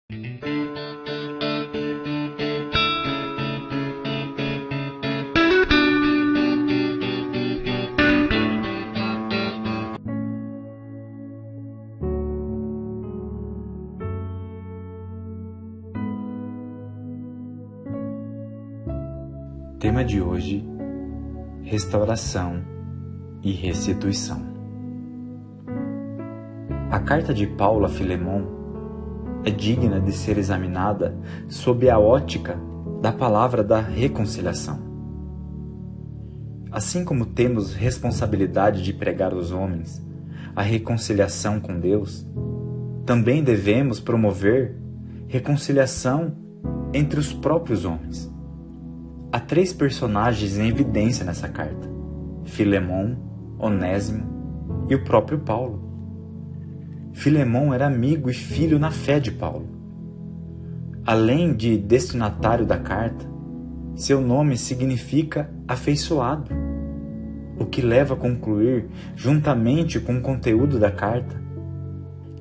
Tema de hoje: restauração e restituição. A carta de Paulo a Filemon é digna de ser examinada sob a ótica da palavra da reconciliação. Assim como temos responsabilidade de pregar aos homens a reconciliação com Deus, também devemos promover reconciliação entre os próprios homens. Há 3 personagens em evidência nessa carta: Filemon, Onésimo e o próprio Paulo. Filemon era amigo e filho na fé de Paulo. Além de destinatário da carta, seu nome significa afeiçoado, o que leva a concluir, juntamente com o conteúdo da carta,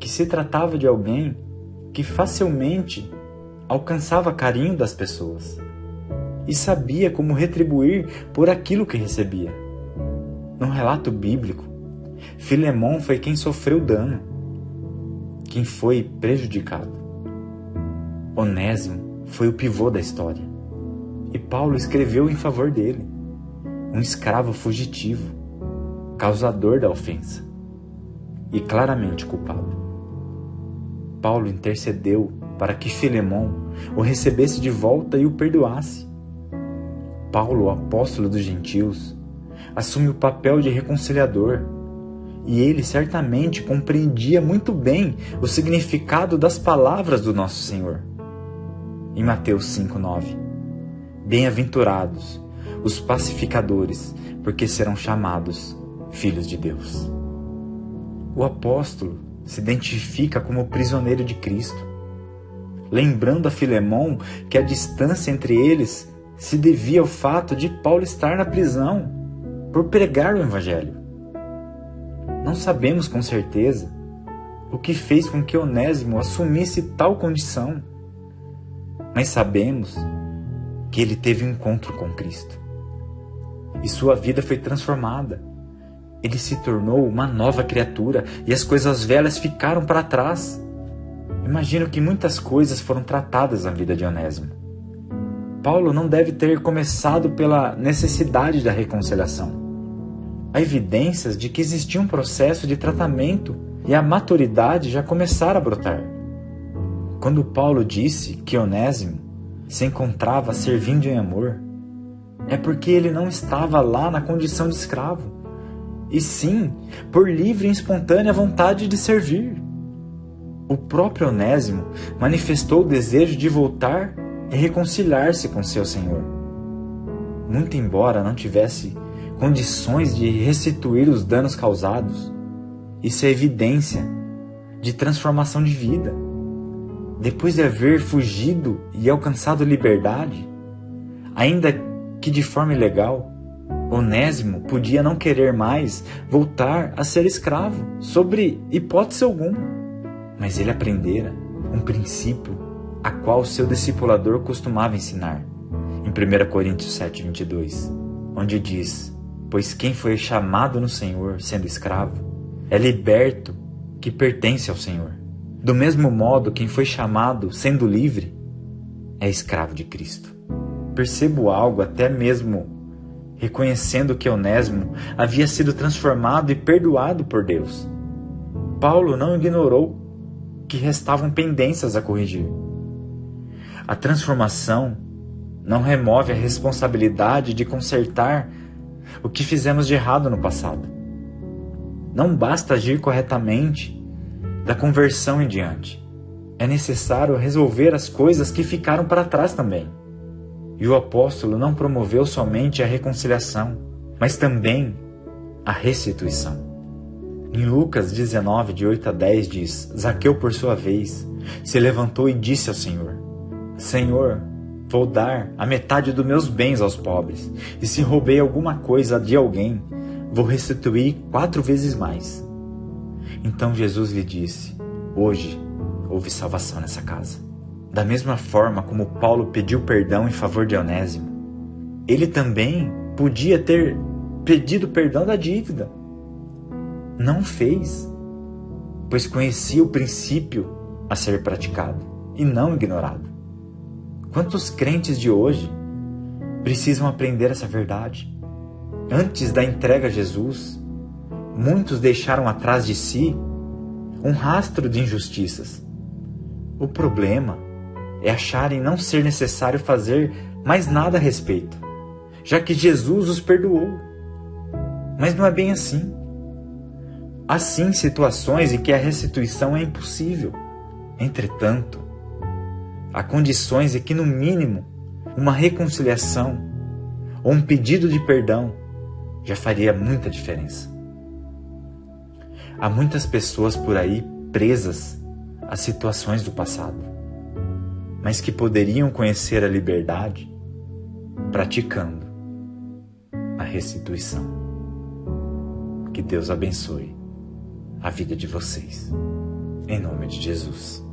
que se tratava de alguém que facilmente alcançava carinho das pessoas e sabia como retribuir por aquilo que recebia. No relato bíblico, Filemon foi quem sofreu dano, quem foi prejudicado. Onésimo foi o pivô da história, e Paulo escreveu em favor dele, um escravo fugitivo, causador da ofensa, e claramente culpado. Paulo intercedeu para que Filemon o recebesse de volta e o perdoasse. Paulo, o apóstolo dos gentios, assume o papel de reconciliador, e ele certamente compreendia muito bem o significado das palavras do nosso Senhor. Em Mateus 5:9, bem-aventurados os pacificadores, porque serão chamados filhos de Deus. O apóstolo se identifica como prisioneiro de Cristo, lembrando a Filemon que a distância entre eles se devia ao fato de Paulo estar na prisão por pregar o Evangelho. Não sabemos com certeza o que fez com que Onésimo assumisse tal condição, mas sabemos que ele teve um encontro com Cristo e sua vida foi transformada. Ele se tornou uma nova criatura e as coisas velhas ficaram para trás. Imagino que muitas coisas foram tratadas na vida de Onésimo. Paulo não deve ter começado pela necessidade da reconciliação. Há evidências de que existia um processo de tratamento e a maturidade já começara a brotar. Quando Paulo disse que Onésimo se encontrava servindo em amor, é porque ele não estava lá na condição de escravo, e sim por livre e espontânea vontade de servir. O próprio Onésimo manifestou o desejo de voltar e reconciliar-se com seu Senhor. Muito embora não tivesse condições de restituir os danos causados, isso é evidência de transformação de vida. Depois de haver fugido e alcançado liberdade, ainda que de forma ilegal, Onésimo podia não querer mais voltar a ser escravo, sob hipótese alguma. Mas ele aprendera um princípio a qual seu discipulador costumava ensinar, em 1 Coríntios 7:22, onde diz: pois quem foi chamado no Senhor sendo escravo, é liberto que pertence ao Senhor. Do mesmo modo, quem foi chamado sendo livre, é escravo de Cristo. Percebo algo até mesmo reconhecendo que Onésimo havia sido transformado e perdoado por Deus. Paulo não ignorou que restavam pendências a corrigir. A transformação não remove a responsabilidade de consertar o que fizemos de errado no passado. Não basta agir corretamente da conversão em diante. É necessário resolver as coisas que ficaram para trás também. E o apóstolo não promoveu somente a reconciliação, mas também a restituição. Em Lucas 19, de 8 a 10, diz: Zaqueu, por sua vez, se levantou e disse ao Senhor: Senhor, vou dar a metade dos meus bens aos pobres, e se roubei alguma coisa de alguém, vou restituir 4 vezes mais. Então Jesus lhe disse: Hoje houve salvação nessa casa, Da mesma forma como Paulo pediu perdão em favor de Onésimo, ele também podia ter pedido perdão da dívida. Não fez, pois conhecia o princípio a ser praticado e não ignorado. Quantos crentes de hoje precisam aprender essa verdade? Antes da entrega a Jesus, muitos deixaram atrás de si um rastro de injustiças. O problema é acharem não ser necessário fazer mais nada a respeito, já que Jesus os perdoou. Mas não é bem assim. Há sim situações em que a restituição é impossível. Entretanto, há condições em que, no mínimo, uma reconciliação ou um pedido de perdão já faria muita diferença. Há muitas pessoas por aí presas a situações do passado, mas que poderiam conhecer a liberdade praticando a restituição. Que Deus abençoe a vida de vocês. Em nome de Jesus.